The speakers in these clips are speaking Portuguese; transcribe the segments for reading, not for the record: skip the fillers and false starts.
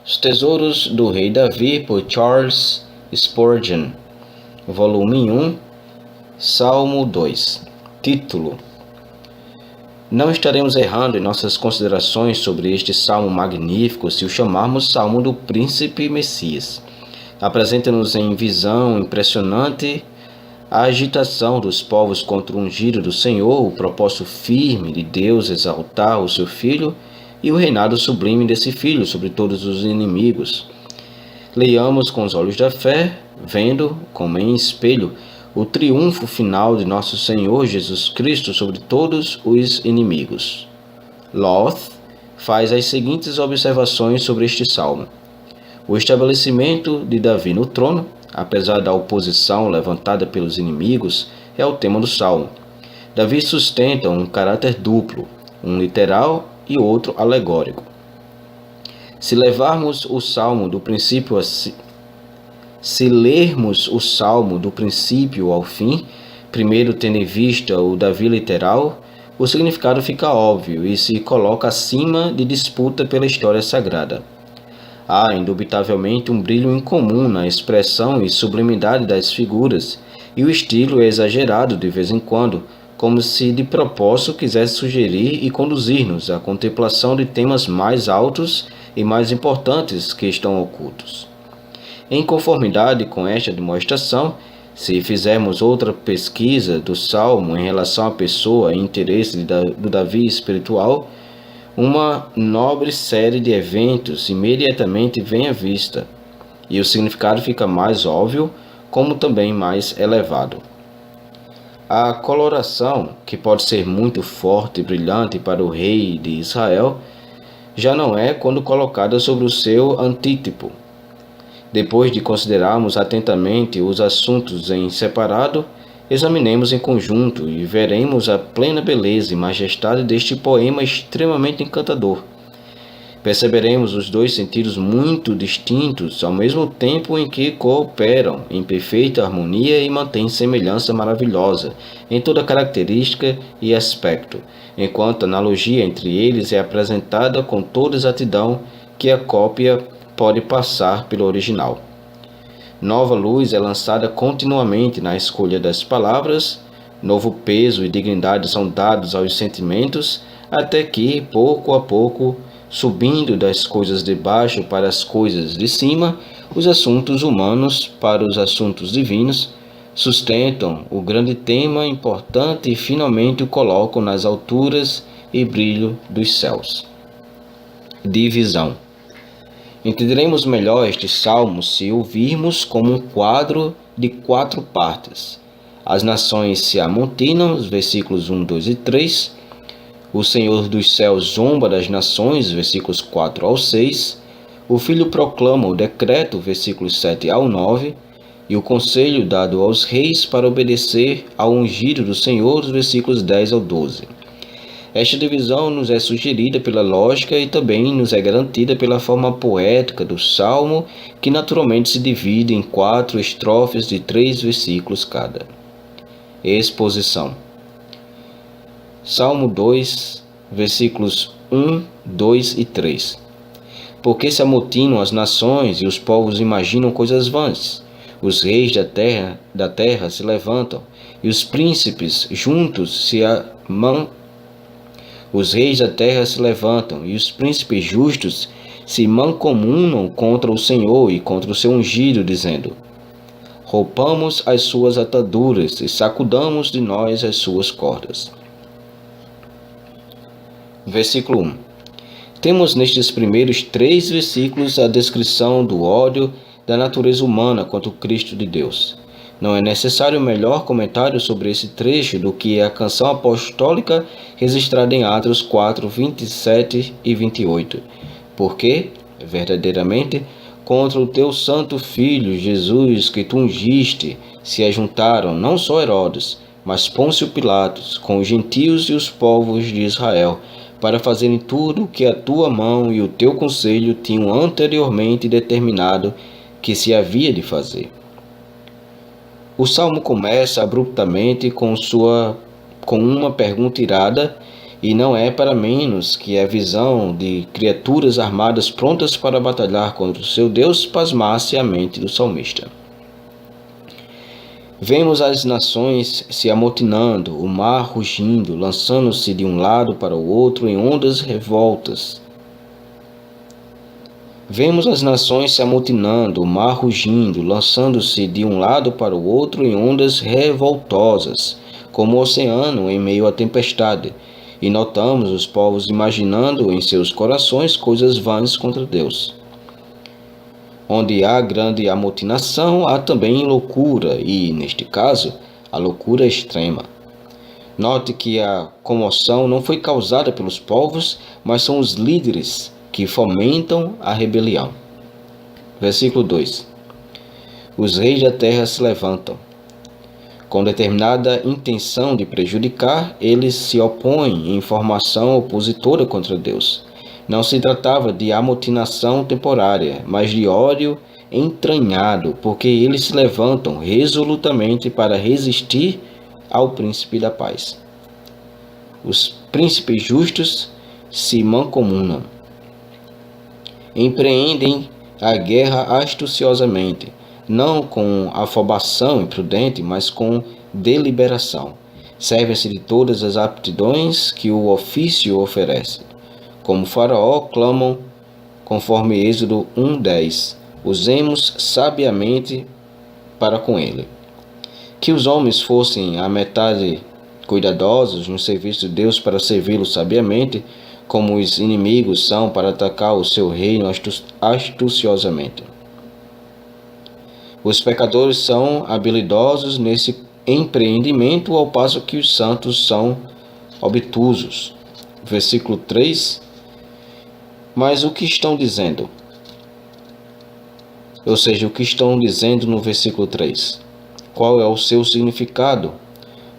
Os Tesouros do Rei Davi, por Charles Spurgeon, volume 1, Salmo 2. Título: Não estaremos errando em nossas considerações sobre este salmo magnífico se o chamarmos Salmo do Príncipe Messias. Apresenta-nos em visão impressionante a agitação dos povos contra o ungido do Senhor, o propósito firme de Deus exaltar o seu Filho e o reinado sublime desse Filho sobre todos os inimigos. Leiamos com os olhos da fé, vendo, como em espelho, o triunfo final de nosso Senhor Jesus Cristo sobre todos os inimigos. Loth faz as seguintes observações sobre este salmo. O estabelecimento de Davi no trono, apesar da oposição levantada pelos inimigos, é o tema do salmo. Davi sustenta um caráter duplo, um literal e outro alegórico. Se lermos o salmo do princípio ao fim, primeiro tendo em vista o Davi literal, o significado fica óbvio e se coloca acima de disputa pela história sagrada. Há, indubitavelmente, um brilho incomum na expressão e sublimidade das figuras, e o estilo é exagerado de vez em quando, como se de propósito quisesse sugerir e conduzir-nos à contemplação de temas mais altos e mais importantes que estão ocultos. Em conformidade com esta demonstração, se fizermos outra pesquisa do Salmo em relação à pessoa e interesse do Davi espiritual, uma nobre série de eventos imediatamente vem à vista, e o significado fica mais óbvio, como também mais elevado. A coloração, que pode ser muito forte e brilhante para o rei de Israel, já não é quando colocada sobre o seu antítipo. Depois de considerarmos atentamente os assuntos em separado, examinemos em conjunto e veremos a plena beleza e majestade deste poema extremamente encantador. Perceberemos os dois sentidos muito distintos ao mesmo tempo em que cooperam em perfeita harmonia e mantêm semelhança maravilhosa em toda característica e aspecto, enquanto a analogia entre eles é apresentada com toda exatidão que a cópia pode passar pelo original. Nova luz é lançada continuamente na escolha das palavras, novo peso e dignidade são dados aos sentimentos, até que, pouco a pouco, subindo das coisas de baixo para as coisas de cima, os assuntos humanos para os assuntos divinos, sustentam o grande tema importante e finalmente o colocam nas alturas e brilho dos céus. Divisão. Entenderemos melhor este salmo se o virmos como um quadro de 4 partes. As nações se amontinam, os versículos 1, 2 e 3. O Senhor dos céus zomba das nações, versículos 4 ao 6. O Filho proclama o decreto, versículos 7 ao 9. E o conselho dado aos reis para obedecer ao ungido do Senhor, versículos 10 ao 12. Esta divisão nos é sugerida pela lógica e também nos é garantida pela forma poética do salmo, que naturalmente se divide em 4 estrofes de 3 versículos cada. Exposição. Salmo 2, versículos 1, 2 e 3. Porque se amotinam as nações e os povos imaginam coisas vãs. Os reis da terra se levantam, e os príncipes juntos Os reis da terra se levantam, e os príncipes justos se mancomunam contra o Senhor e contra o seu ungido, dizendo: rompamos as suas ataduras e sacudamos de nós as suas cordas. Versículo 1. Temos nestes primeiros 3 versículos a descrição do ódio da natureza humana contra o Cristo de Deus. Não é necessário melhor comentário sobre esse trecho do que a canção apostólica registrada em Atos 4, 27 e 28. Porque, verdadeiramente, contra o teu santo Filho, Jesus, que tu ungiste, se ajuntaram não só Herodes, mas Pôncio Pilatos, com os gentios e os povos de Israel, para fazerem tudo o que a tua mão e o teu conselho tinham anteriormente determinado que se havia de fazer. O salmo começa abruptamente com uma pergunta irada E não é para menos que a visão de criaturas armadas prontas para batalhar contra o seu Deus pasmasse a mente do salmista. Vemos as nações se amotinando, o mar rugindo, lançando-se de um lado para o outro em ondas revoltas. Vemos as nações se amotinando, o mar rugindo, lançando-se de um lado para o outro em ondas revoltosas, como o oceano em meio à tempestade, e notamos os povos imaginando em seus corações coisas vãs contra Deus. Onde há grande amotinação, há também loucura, e, neste caso, a loucura extrema. Note que a comoção não foi causada pelos povos, mas são os líderes que fomentam a rebelião. Versículo 2. Os reis da terra se levantam. Com determinada intenção de prejudicar, eles se opõem em formação opositora contra Deus. Não se tratava de amotinação temporária, mas de ódio entranhado, porque eles se levantam resolutamente para resistir ao príncipe da paz. Os príncipes justos se mancomunam. Empreendem a guerra astuciosamente, não com afobação imprudente, mas com deliberação. Servem-se de todas as aptidões que o ofício oferece. Como Faraó, clamam, conforme Êxodo 1:10, usemos sabiamente para com ele. Que os homens fossem a metade cuidadosos no serviço de Deus para servi-lo sabiamente, como os inimigos são para atacar o seu reino astuciosamente. Os pecadores são habilidosos nesse empreendimento, ao passo que os santos são obtusos. Versículo 3. Mas o que estão dizendo? Ou seja, o que estão dizendo no versículo 3? Qual é o seu significado?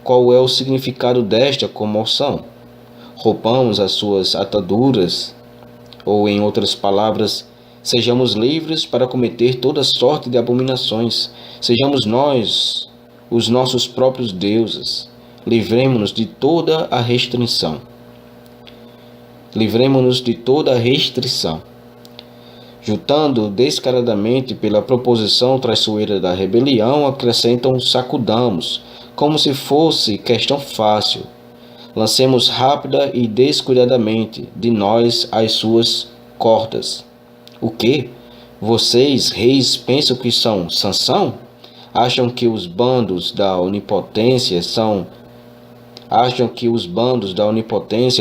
Qual é o significado desta comoção? Rompamos as suas ataduras, ou em outras palavras, sejamos livres para cometer toda sorte de abominações. Sejamos nós os nossos próprios deuses. Livremo-nos de toda a restrição. Livremo-nos de toda a restrição. Juntando descaradamente pela proposição traiçoeira da rebelião, acrescentam sacudamos, como se fosse questão fácil. Lancemos rápida e descuidadamente de nós as suas cordas. O quê? Vocês, reis, pensam que são Sansão? Acham que os bandos da onipotência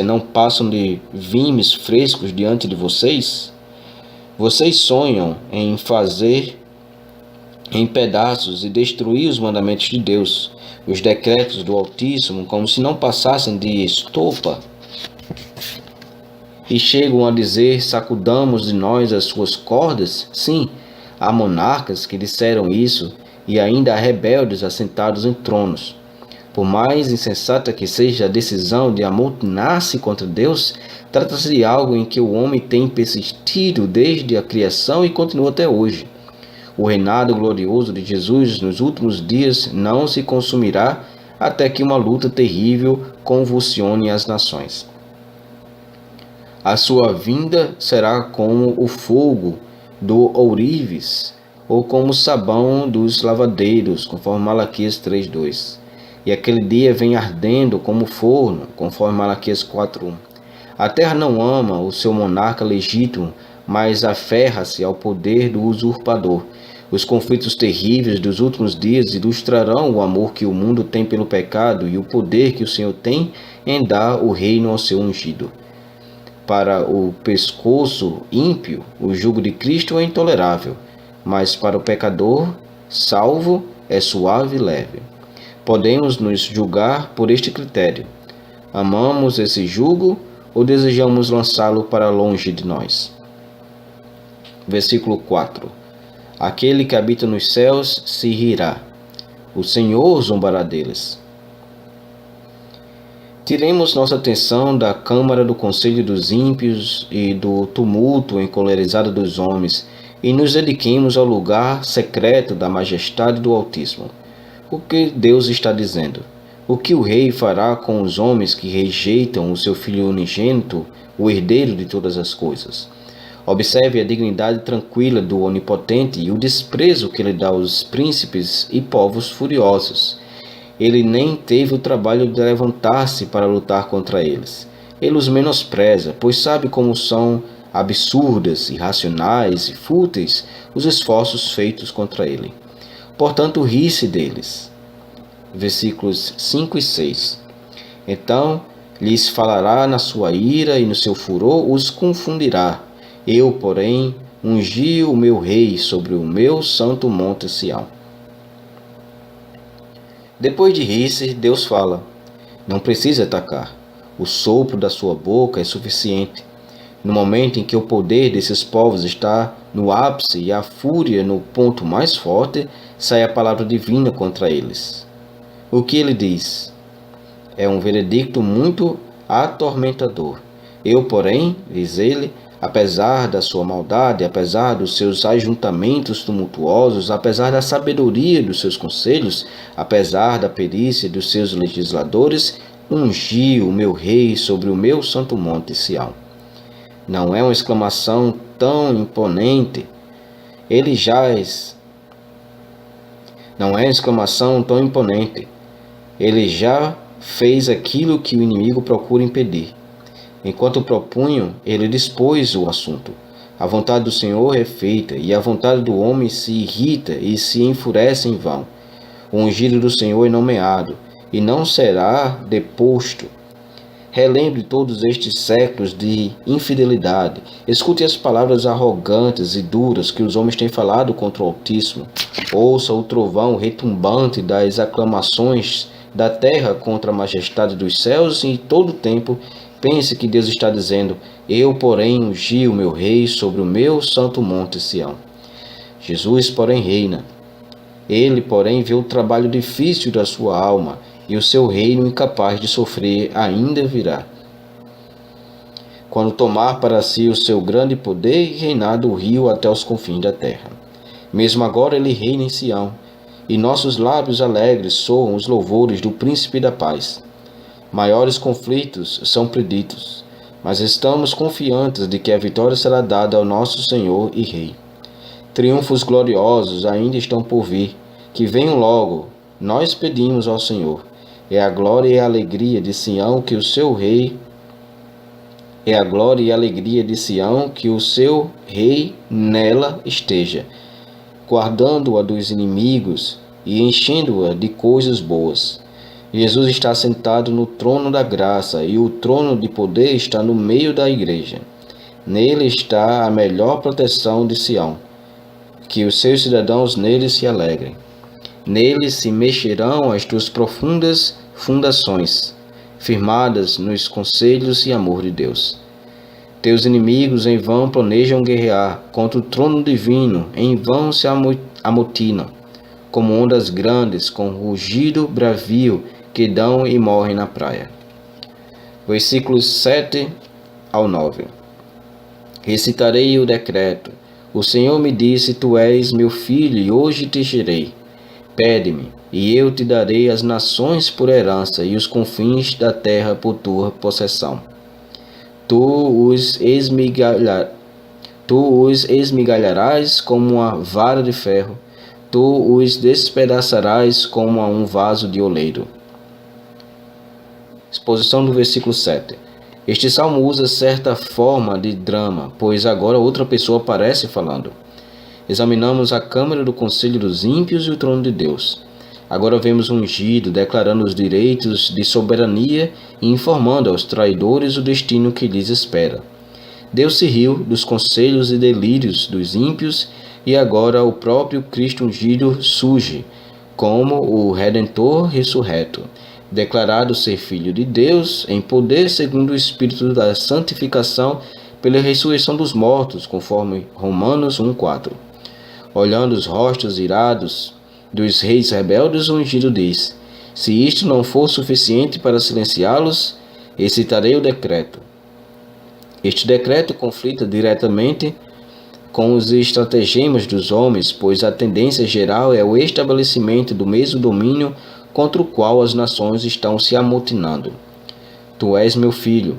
não passam de vimes frescos diante de vocês? Vocês sonham em fazer em pedaços e destruir os mandamentos de Deus, os decretos do Altíssimo, como se não passassem de estopa. E chegam a dizer, sacudamos de nós as suas cordas? Sim, há monarcas que disseram isso, e ainda há rebeldes assentados em tronos. Por mais insensata que seja a decisão de amotinar-se contra Deus, trata-se de algo em que o homem tem persistido desde a criação e continua até hoje. O reinado glorioso de Jesus nos últimos dias não se consumirá até que uma luta terrível convulsione as nações. A sua vinda será como o fogo do ourives, ou como o sabão dos lavadeiros, conforme Malaquias 3:2. E aquele dia vem ardendo como forno, conforme Malaquias 4:1. A terra não ama o seu monarca legítimo, mas aferra-se ao poder do usurpador. Os conflitos terríveis dos últimos dias ilustrarão o amor que o mundo tem pelo pecado e o poder que o Senhor tem em dar o reino ao seu ungido. Para o pescoço ímpio, o jugo de Cristo é intolerável, mas para o pecador salvo é suave e leve. Podemos nos julgar por este critério. Amamos esse jugo ou desejamos lançá-lo para longe de nós? Versículo 4. Aquele que habita nos céus se rirá. O Senhor zombará deles. Tiremos nossa atenção da câmara do conselho dos ímpios e do tumulto encolerizado dos homens e nos dediquemos ao lugar secreto da majestade do Altíssimo. O que Deus está dizendo? O que o rei fará com os homens que rejeitam o seu filho unigênito, o herdeiro de todas as coisas? Observe a dignidade tranquila do Onipotente e o desprezo que ele dá aos príncipes e povos furiosos. Ele nem teve o trabalho de levantar-se para lutar contra eles. Ele os menospreza, pois sabe como são absurdas, irracionais e fúteis os esforços feitos contra ele. Portanto, ri-se deles. Versículos 5 e 6. Então lhes falará na sua ira e no seu furor os confundirá. Eu, porém, ungi o meu rei sobre o meu santo monte Sião. Depois de rir-se, Deus fala. Não precisa atacar. O sopro da sua boca é suficiente. No momento em que o poder desses povos está no ápice e a fúria no ponto mais forte, sai a palavra divina contra eles. O que ele diz? É um veredicto muito atormentador. Eu, porém, diz ele, apesar da sua maldade, apesar dos seus ajuntamentos tumultuosos, apesar da sabedoria dos seus conselhos, apesar da perícia dos seus legisladores, ungi o meu rei sobre o meu santo monte Sião. Não é uma exclamação tão imponente. Ele jaz. Não é uma exclamação tão imponente. Ele já fez aquilo que o inimigo procura impedir. Enquanto propunham, ele dispôs o assunto. A vontade do Senhor é feita, e a vontade do homem se irrita e se enfurece em vão. O ungido do Senhor é nomeado, e não será deposto. Relembre todos estes séculos de infidelidade. Escute as palavras arrogantes e duras que os homens têm falado contra o Altíssimo. Ouça o trovão retumbante das aclamações da terra contra a majestade dos céus, e em todo o tempo pense que Deus está dizendo: eu, porém, ungi o meu rei sobre o meu santo monte Sião. Jesus, porém, reina. Ele, porém, vê o trabalho difícil da sua alma, e o seu reino incapaz de sofrer ainda virá. Quando tomar para si o seu grande poder e reinar do rio até os confins da terra. Mesmo agora ele reina em Sião, e nossos lábios alegres soam os louvores do príncipe da paz. Maiores conflitos são preditos, mas estamos confiantes de que a vitória será dada ao nosso Senhor e Rei. Triunfos gloriosos ainda estão por vir, que venham logo, nós pedimos ao Senhor. É a glória e a alegria de Sião que o seu Rei nela esteja, guardando-a dos inimigos e enchendo-a de coisas boas. Jesus está sentado no trono da graça, e o trono de poder está no meio da igreja. Nele está a melhor proteção de Sião, que os seus cidadãos nele se alegrem. Nele se mexerão as tuas profundas fundações, firmadas nos conselhos e amor de Deus. Teus inimigos em vão planejam guerrear contra o trono divino, em vão se amotinam, como ondas grandes com rugido bravio que dão e morrem na praia. Versículos 7 ao 9. Recitarei o decreto. O Senhor me disse: tu és meu filho, e hoje te gerei. Pede-me, e eu te darei as nações por herança, e os confins da terra por tua possessão. Tu os esmigalharás como uma vara de ferro, tu os despedaçarás como a um vaso de oleiro. Exposição do versículo 7. Este salmo usa certa forma de drama, pois agora outra pessoa aparece falando. Examinamos a câmara do conselho dos ímpios e o trono de Deus. Agora vemos um ungido declarando os direitos de soberania e informando aos traidores o destino que lhes espera. Deus se riu dos conselhos e delírios dos ímpios, e agora o próprio Cristo ungido surge como o Redentor ressurreto, declarado ser Filho de Deus em poder segundo o Espírito da santificação pela ressurreição dos mortos, conforme Romanos 1,4. Olhando os rostos irados dos reis rebeldes, o ungido diz: se isto não for suficiente para silenciá-los, excitarei o decreto. Este decreto conflita diretamente com os estratagemas dos homens, pois a tendência geral é o estabelecimento do mesmo domínio contra o qual as nações estão se amotinando. Tu és meu filho.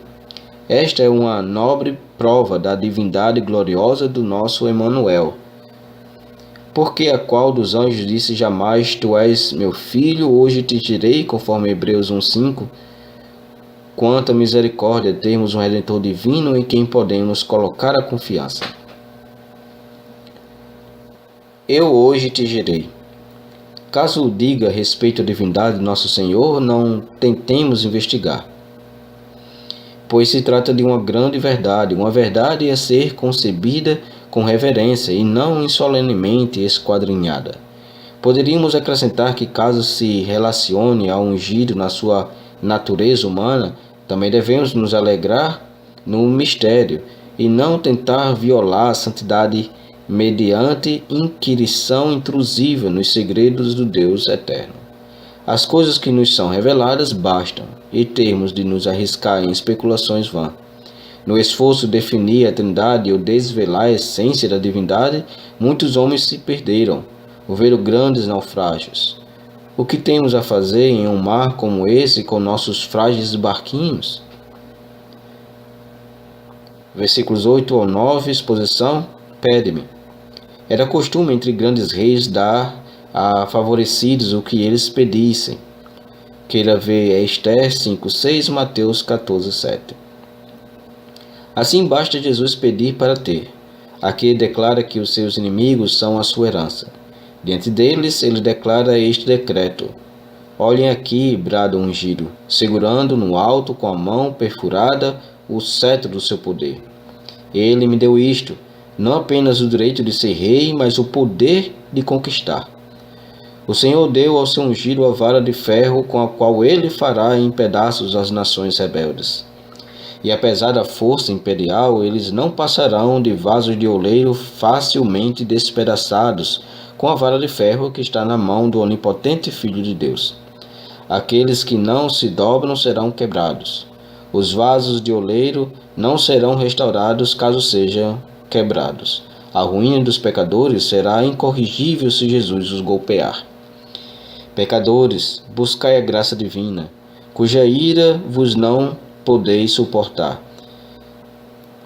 Esta é uma nobre prova da divindade gloriosa do nosso Emanuel. Porque a qual dos anjos disse jamais, tu és meu filho, hoje te tirei, conforme Hebreus 1:5. Quanta misericórdia termos um Redentor divino em quem podemos colocar a confiança. Eu hoje te gerei. Caso diga a respeito à divindade de nosso Senhor, não tentemos investigar, pois se trata de uma grande verdade, uma verdade a ser concebida com reverência e não insolenemente esquadrinhada. Poderíamos acrescentar que, caso se relacione ao ungido na sua natureza humana, também devemos nos alegrar no mistério e não tentar violar a santidade mediante inquirição intrusiva nos segredos do Deus eterno. As coisas que nos são reveladas bastam, e termos de nos arriscar em especulações vãs. No esforço de definir a Trindade ou desvelar a essência da divindade, muitos homens se perderam, houveram grandes naufrágios. O que temos a fazer em um mar como esse com nossos frágeis barquinhos? Versículos 8 ao 9, exposição: Pede-me. Era costume entre grandes reis dar a favorecidos o que eles pedissem. Queira ver Esther 5:6, Mateus 14:7. Assim basta Jesus pedir para ter. Aqui declara que os seus inimigos são a sua herança. Diante deles, ele declara este decreto: Olhem aqui, brada o ungido, segurando no alto com a mão perfurada o cetro do seu poder. Ele me deu isto, não apenas o direito de ser rei, mas o poder de conquistar. O Senhor deu ao seu ungido a vara de ferro com a qual ele fará em pedaços as nações rebeldes. E apesar da força imperial, eles não passarão de vasos de oleiro facilmente despedaçados com a vara de ferro que está na mão do onipotente Filho de Deus. Aqueles que não se dobram serão quebrados. Os vasos de oleiro não serão restaurados caso sejam quebrados. A ruína dos pecadores será incorrigível se Jesus os golpear. Pecadores, buscai a graça divina, cuja ira vos não podeis suportar.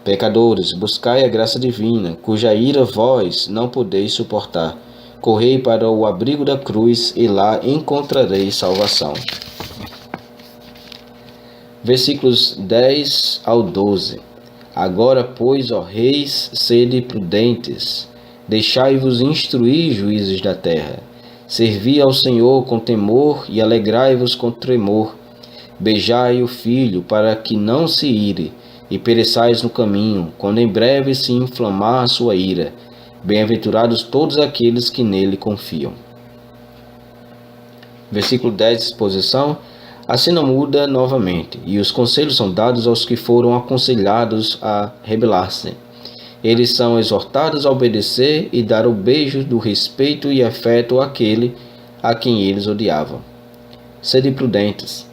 Pecadores, buscai a graça divina, cuja ira vós não podeis suportar. Correi para o abrigo da cruz e lá encontrareis salvação. Versículos 10 ao 12. Agora, pois, ó reis, sede prudentes, deixai-vos instruir, juízes da terra. Servi ao Senhor com temor e alegrai-vos com tremor. Beijai o filho, para que não se ire, e pereçais no caminho, quando em breve se inflamar a sua ira. Bem-aventurados todos aqueles que nele confiam. Versículo 10, exposição. A cena muda novamente, e os conselhos são dados aos que foram aconselhados a rebelar-se. Eles são exortados a obedecer e dar o beijo do respeito e afeto àquele a quem eles odiavam. Sede prudentes.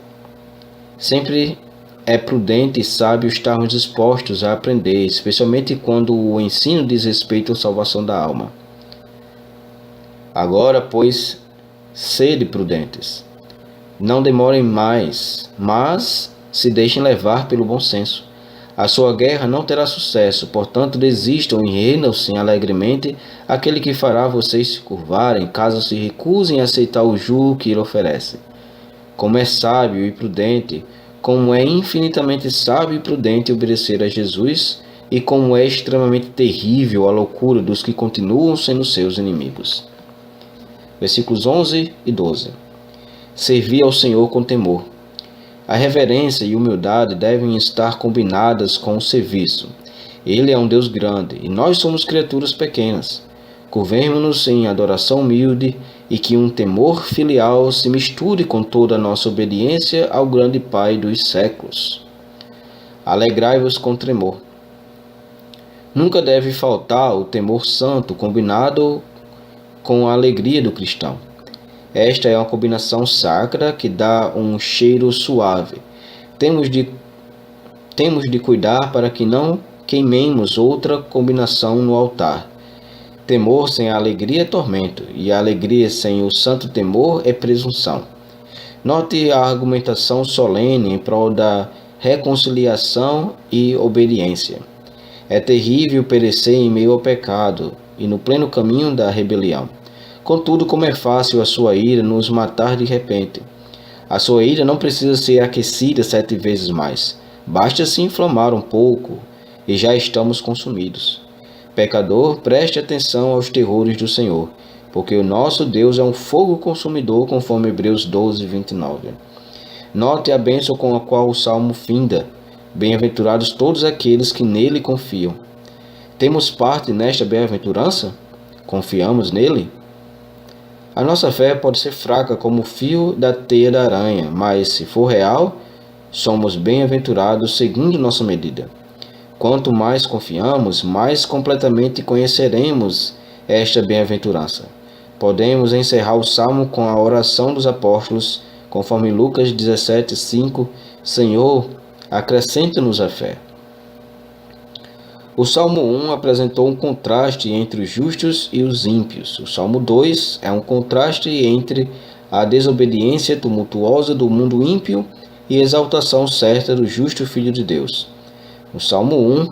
Sempre é prudente e sábio estarmos dispostos a aprender, especialmente quando o ensino diz respeito à salvação da alma. Agora, pois, sede prudentes. Não demorem mais, mas se deixem levar pelo bom senso. A sua guerra não terá sucesso, portanto desistam e rendam-se alegremente àquele que fará vocês se curvarem, caso se recusem a aceitar o jugo que ele oferece. Como é sábio e prudente, como é infinitamente sábio e prudente obedecer a Jesus, e como é extremamente terrível a loucura dos que continuam sendo seus inimigos. Versículos 11 e 12. Servi ao Senhor com temor. A reverência e humildade devem estar combinadas com o serviço. Ele é um Deus grande, e nós somos criaturas pequenas. Curvemo-nos em adoração humilde, e que um temor filial se misture com toda a nossa obediência ao grande Pai dos séculos. Alegrai-vos com tremor. Nunca deve faltar o temor santo combinado com a alegria do cristão. Esta é uma combinação sacra que dá um cheiro suave. Temos de cuidar para que não queimemos outra combinação no altar. Temor sem a alegria é tormento, e a alegria sem o santo temor é presunção. Note a argumentação solene em prol da reconciliação e obediência. É terrível perecer em meio ao pecado e no pleno caminho da rebelião. Contudo, como é fácil a sua ira nos matar de repente. A sua ira não precisa ser aquecida 7 vezes mais. Basta se inflamar um pouco e já estamos consumidos. Pecador, preste atenção aos terrores do Senhor, porque o nosso Deus é um fogo consumidor, conforme Hebreus 12, 29. Note a bênção com a qual o Salmo finda. Bem-aventurados todos aqueles que nele confiam. Temos parte nesta bem-aventurança? Confiamos nele? A nossa fé pode ser fraca como o fio da teia da aranha, mas, se for real, somos bem-aventurados segundo nossa medida. Quanto mais confiamos, mais completamente conheceremos esta bem-aventurança. Podemos encerrar o salmo com a oração dos apóstolos, conforme Lucas 17, 5, Senhor, acrescenta-nos a fé. O Salmo 1 apresentou um contraste entre os justos e os ímpios. O Salmo 2 é um contraste entre a desobediência tumultuosa do mundo ímpio e a exaltação certa do justo Filho de Deus. No Salmo 1,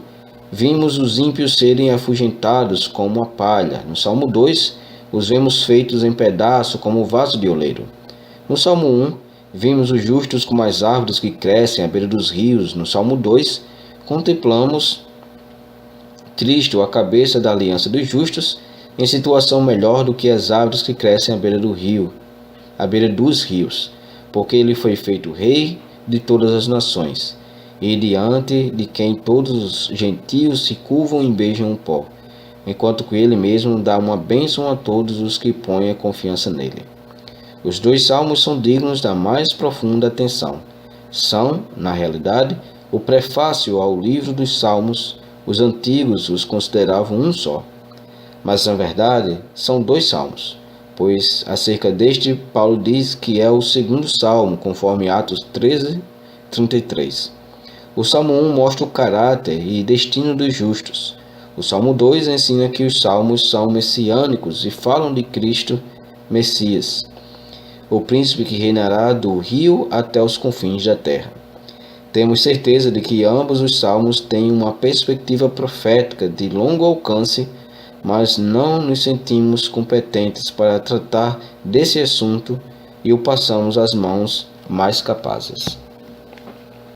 vimos os ímpios serem afugentados como a palha. No Salmo 2, os vemos feitos em pedaço como vaso de oleiro. No Salmo 1, vimos os justos como as árvores que crescem à beira dos rios. No Salmo 2, contemplamos Cristo, a cabeça da aliança dos justos, em situação melhor do que as árvores que crescem à beira do rio, à beira dos rios, porque ele foi feito rei de todas as nações, e diante de quem todos os gentios se curvam e beijam o pó, enquanto que ele mesmo dá uma bênção a todos os que põem a confiança nele. Os 2 salmos são dignos da mais profunda atenção. São, na realidade, o prefácio ao livro dos Salmos. Os antigos os consideravam um só. Mas, na verdade, são 2 salmos, pois acerca deste, Paulo diz que é o 2º salmo, conforme Atos 13, 33. O Salmo 1 mostra o caráter e destino dos justos. O Salmo 2 ensina que os salmos são messiânicos e falam de Cristo, Messias, o príncipe que reinará do rio até os confins da terra. Temos certeza de que ambos os salmos têm uma perspectiva profética de longo alcance, mas não nos sentimos competentes para tratar desse assunto e o passamos às mãos mais capazes.